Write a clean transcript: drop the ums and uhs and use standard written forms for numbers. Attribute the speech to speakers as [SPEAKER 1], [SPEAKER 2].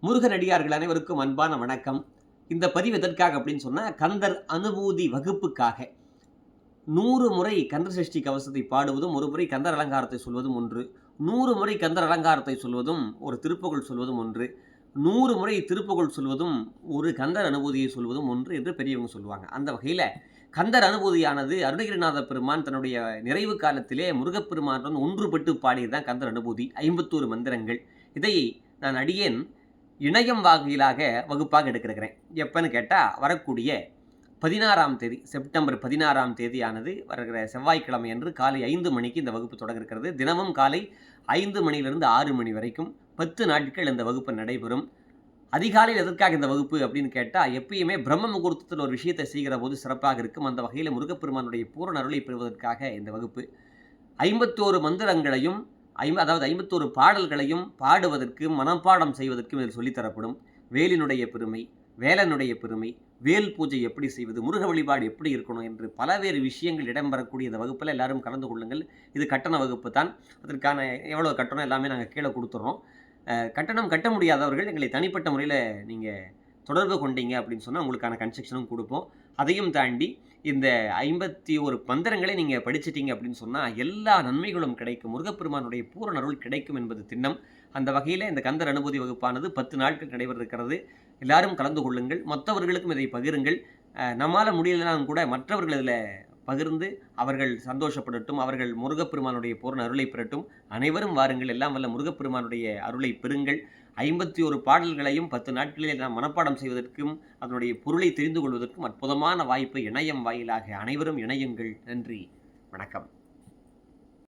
[SPEAKER 1] முருகனடியார்கள் அனைவருக்கும் அன்பான வணக்கம். இந்த பதிவு எதற்காக அப்படின்னு சொன்னால், கந்தர் அனுபூதி வகுப்புக்காக 100 முறை கந்த சஷ்டி கவசத்தை பாடுவதும், ஒரு முறை கந்தர் அலங்காரத்தை சொல்வதும் ஒன்று, 100 முறை கந்தர் அலங்காரத்தை சொல்வதும், ஒரு திருப்புகழ் சொல்வதும் ஒன்று, 100 முறை திருப்புகழ் சொல்வதும், ஒரு கந்தர் அனுபூதியை சொல்வதும் ஒன்று என்று பெரியவங்க சொல்லுவாங்க. அந்த வகையில் கந்தர் அனுபூதியானது அருணகிரிநாத பெருமான் தன்னுடைய நிறைவு காலத்திலே முருகப்பெருமானுடன் ஒன்றுபட்டு பாடியது தான் கந்தர் அனுபூதி. 51 மந்திரங்கள். இதை நான் அடியேன் இணையம் வாயிலாக வகுப்பாக எடுக்கிறேன். எப்போன்னு கேட்டால், வரக்கூடிய 16ஆம் தேதி செப்டம்பர் 16ஆம் தேதியானது வருகிற செவ்வாய்க்கிழமை அன்று காலை 5 மணிக்கு இந்த வகுப்பு தொடங்க இருக்கிறது. தினமும் காலை 5 மணியிலிருந்து 6 மணி வரைக்கும் 10 நாட்கள் இந்த வகுப்பு நடைபெறும். அதிகாலையில் எதற்காக இந்த வகுப்பு அப்படின்னு கேட்டால், எப்பயுமே பிரம்ம முகூர்த்தத்தில் ஒரு விஷயத்தை செய்கிற போது சிறப்பாக இருக்கும். அந்த வகையில் முருகப்பெருமானுடைய பூரண அருளை பெறுவதற்காக இந்த வகுப்பு 51 மந்திரங்களையும் அதாவது 51 பாடல்களையும் பாடுவதற்கு, மனப்பாடம் செய்வதற்கும் இதில் சொல்லித்தரப்படும். வேலினுடைய பெருமை, வேலனுடைய பெருமை, வேல் பூஜை எப்படி செய்வது, முருக வழிபாடு எப்படி இருக்கணும் என்று பலவேறு விஷயங்கள் இடம்பெறக்கூடிய இந்த வகுப்பில் எல்லாரும் கலந்து கொள்ளுங்கள். இது கட்டண வகுப்பு தான். அதற்கான எவ்வளோ கட்டணம் எல்லாமே நாங்கள் கீழே கொடுத்துட்றோம். கட்டணம் கட்ட முடியாதவர்கள் எங்களை தனிப்பட்ட முறையில் நீங்கள் தொடர்பு கொண்டீங்க அப்படின்னு சொன்னால் உங்களுக்கான கன்செக்ஷனும் கொடுப்போம். அதையும் தாண்டி இந்த 51 மந்திரங்களை நீங்கள் படிச்சிட்டிங்க அப்படின்னு சொன்னால் எல்லா நன்மைகளும் கிடைக்கும். முருகப்பெருமானுடைய பூரண அருள் கிடைக்கும் என்பது திண்ணம். அந்த வகையில் இந்த கந்தர் அனுபூதி வகுப்பானது 10 நாட்கள் நடைபெற இருக்கிறது. எல்லாரும் கலந்து கொள்ளுங்கள். மற்றவர்களுக்கும் இதை பகிருங்கள். நம்மால் முடியலனாலும் கூட மற்றவர்கள் இதில் பகிர்ந்து அவர்கள் சந்தோஷப்படட்டும், அவர்கள் முருகப்பெருமானுடைய பூரண அருளை பெறட்டும். அனைவரும் வாருங்கள், எல்லாம் வல்ல முருகப்பெருமானுடைய அருளை பெறுங்கள். 51 பாடல்களையும் 10 நாட்களில் நாம் மனப்பாடம் செய்வதற்கும், அதனுடைய பொருளை தெரிந்து கொள்வதற்கும் அற்புதமான வாய்ப்பு இணையம் வாயிலாக. அனைவரும் இணையுங்கள். நன்றி, வணக்கம்.